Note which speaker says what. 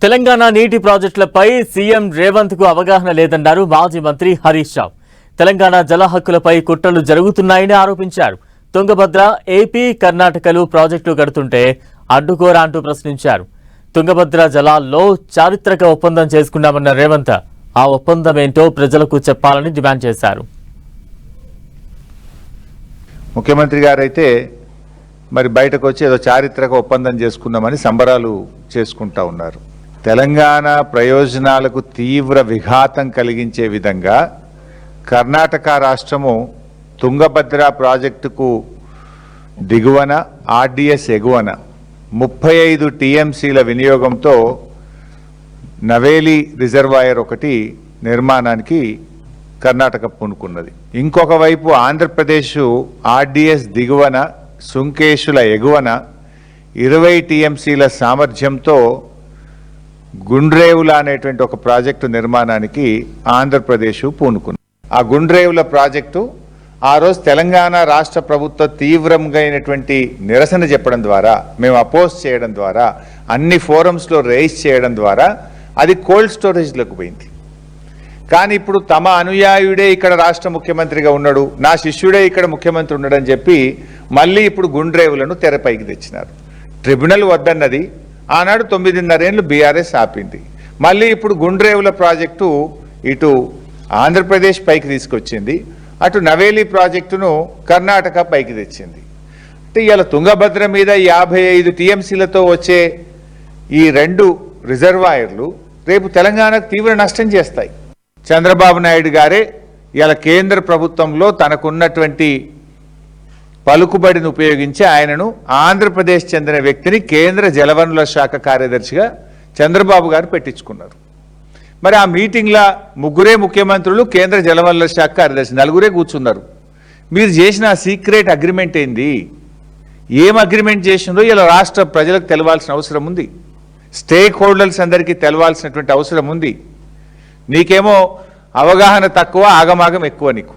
Speaker 1: తెలంగాణ నీటి ప్రాజెక్టులపై సీఎం రేవంత్ కు అవగాహన లేదన్నారు మాజీ మంత్రి హరీష్ రావు. తెలంగాణ జల హక్కులపై కుట్రలు జరుగుతున్నాయని ఆరోపించారు. తుంగభద్ర, ఏపీ, కర్ణాటకలు ప్రాజెక్టులు కడుతుంటే అడ్డుకోరా అంటూ ప్రశ్నించారు. తుంగభద్ర జలాల్లో చారిత్రక ఒప్పందం చేసుకున్నామన్న రేవంత్ ఆ ఒప్పందం ఏంటో ప్రజలకు చెప్పాలని డిమాండ్ చేశారు.
Speaker 2: ముఖ్యమంత్రి గారైతే మరి బయటకు వచ్చి ఏదో చారిత్రక ఒప్పందం చేసుకున్నామని సంబరాలు చేసుకుంటా ఉన్నారు. తెలంగాణ ప్రయోజనాలకు తీవ్ర విఘాతం కలిగించే విధంగా కర్ణాటక రాష్ట్రము తుంగభద్ర ప్రాజెక్టుకు దిగువన, ఆర్డీఎస్ ఎగువన 35 టీఎంసీల వినియోగంతో నవేలి రిజర్వాయర్ ఒకటి నిర్మాణానికి కర్ణాటక పూనుకున్నది. ఇంకొక వైపు ఆంధ్రప్రదేశ్ ఆర్డీఎస్ దిగువన, సుంకేశుల ఎగువన 20 టీఎంసీల సామర్థ్యంతో గుండ్రేవుల అనేటువంటి ఒక ప్రాజెక్టు నిర్మాణానికి ఆంధ్రప్రదేశ్ పూనుకుంది. ఆ గుండ్రేవుల ప్రాజెక్టు ఆ రోజు తెలంగాణ రాష్ట్ర ప్రభుత్వ తీవ్రంగా అయినటువంటి నిరసన చెప్పడం ద్వారా, మేము అపోజ్ చేయడం ద్వారా, అన్ని ఫోరమ్స్లో రైజ్ చేయడం ద్వారా అది కోల్డ్ స్టోరేజ్లోకి పోయింది. కానీ ఇప్పుడు తమ అనుయాయుడే ఇక్కడ రాష్ట్ర ముఖ్యమంత్రిగా ఉన్నాడు, నా శిష్యుడే ఇక్కడ ముఖ్యమంత్రి ఉన్నాడని చెప్పి మళ్ళీ ఇప్పుడు గుండ్రేవులను తెరపైకి తెచ్చినారు. ట్రిబ్యునల్ వద్దన్నది ఆనాడు 9.5 ఏళ్ళు బీఆర్ఎస్ ఆపింది. మళ్ళీ ఇప్పుడు గుండ్రేవుల ప్రాజెక్టు ఇటు ఆంధ్రప్రదేశ్ పైకి తీసుకొచ్చింది, అటు నవేలి ప్రాజెక్టును కర్ణాటక పైకి తెచ్చింది. అంటే ఇవాళ తుంగభద్ర మీద 55 టీఎంసీలతో వచ్చే ఈ 2 రిజర్వాయర్లు రేపు తెలంగాణకు తీవ్ర నష్టం చేస్తాయి. చంద్రబాబు నాయుడు గారే ఇవాళ కేంద్ర ప్రభుత్వంలో తనకున్నటువంటి పలుకుబడిని ఉపయోగించి ఆయనను ఆంధ్రప్రదేశ్ చెందిన వ్యక్తిని కేంద్ర జలవనరుల శాఖ కార్యదర్శిగా చంద్రబాబు గారు పెట్టించుకున్నారు. మరి ఆ మీటింగ్లో ముగ్గురే ముఖ్యమంత్రులు, కేంద్ర జలవనరుల శాఖ కార్యదర్శి, నలుగురే కూర్చున్నారు. మీరు చేసిన సీక్రెట్ అగ్రిమెంట్ ఏంది? ఏం అగ్రిమెంట్ చేసిందో ఇలా రాష్ట్ర ప్రజలకు తెలవాల్సిన అవసరం ఉంది. స్టేక్ హోల్డర్స్ అందరికీ తెలవాల్సినటువంటి అవసరం ఉంది. నీకేమో అవగాహన తక్కువ, ఆగమాగం ఎక్కువ నీకు.